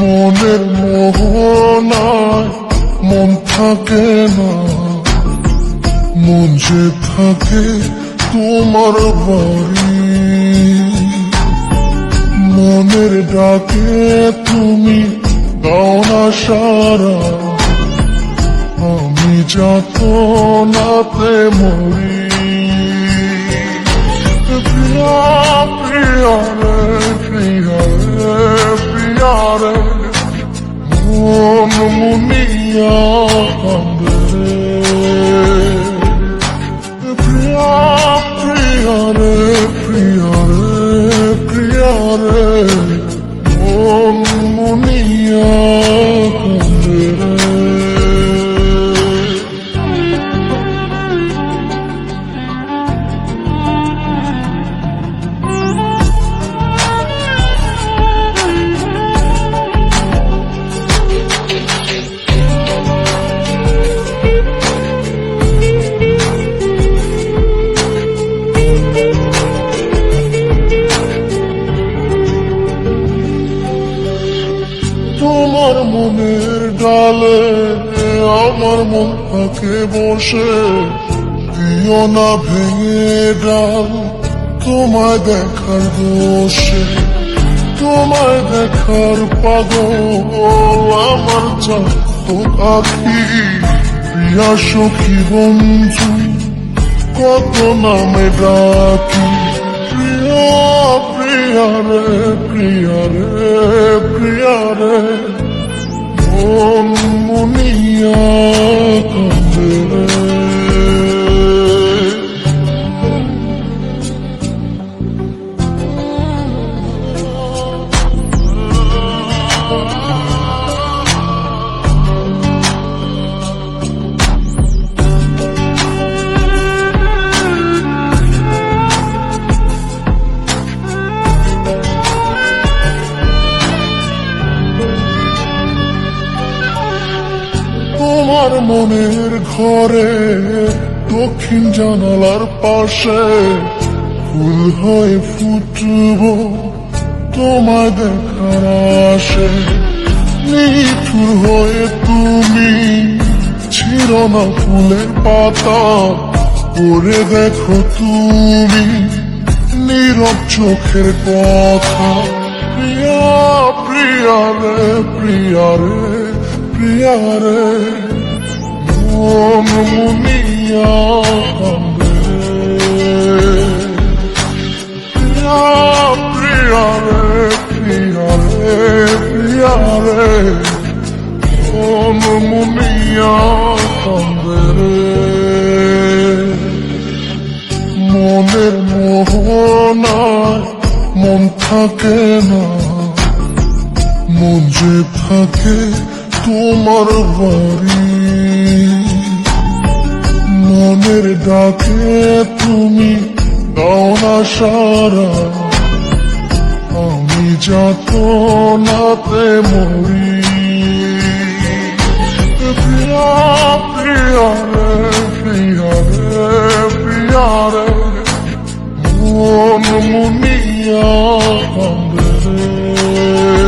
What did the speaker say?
মনের মোহনায় মন থাকে না, মন যে থাকে তোমার বাড়ি। মনের ডাকে তুমি দাও না সারা, আমি যাতনাতে মরি। প্রিয়া প্রিয়া রে, প্রিয়া রে, প্রিয়া রে, মন মুনিয়া কান্দে রে। প্রিয়া প্রিয়া রে, প্রিয়া রে, প্রিয়া রে, মন মুনিয়া কান্দে রে। তোমার মনের ডালে আমার মন থাকে বসে, দিও না ভেঙে ডাল তোমায় দেখার দোষে। তোমায় দেখার পাগল আমার চাঁদ আখি। প্রিয়া সখী বন্ধু কত নামে ডাকি। প্রিয়া প্রিয়া রে, প্রিয়া রে, প্রিয়া রে, মন মুনিয়া কান্দে রে। তোমার মনের ঘরে দক্ষিণ জানালার পাশে ফুল হয়ে ফুটব তোমায় দেখার আশে। নিঠুর হয়ে তুমি ছিঁড়ো না ফুলের পাতা, পড়ে দেখো তুমি নীরব চোখের কথা। প্রিয়া প্রিয়া রে, প্রিয়া রে, প্রিয়া রে, মন মুনিয়া কান্দে রে। প্রিয়া প্রিয়া রে, প্রিয়া রে, প্রিয়া রে, মন মুনিয়া কান্দে রে। মনের মোহনায় মন থাকে না, মন যে থাকে তোমার বাড়ি। মনের ডাকে তুমি দাও না সারা, আমি যাতনাতে মরি। প্রিয়া প্রিয়া রে, প্রিয়া রে, প্রিয়া রে, মন মুনিয়া কান্দে রে।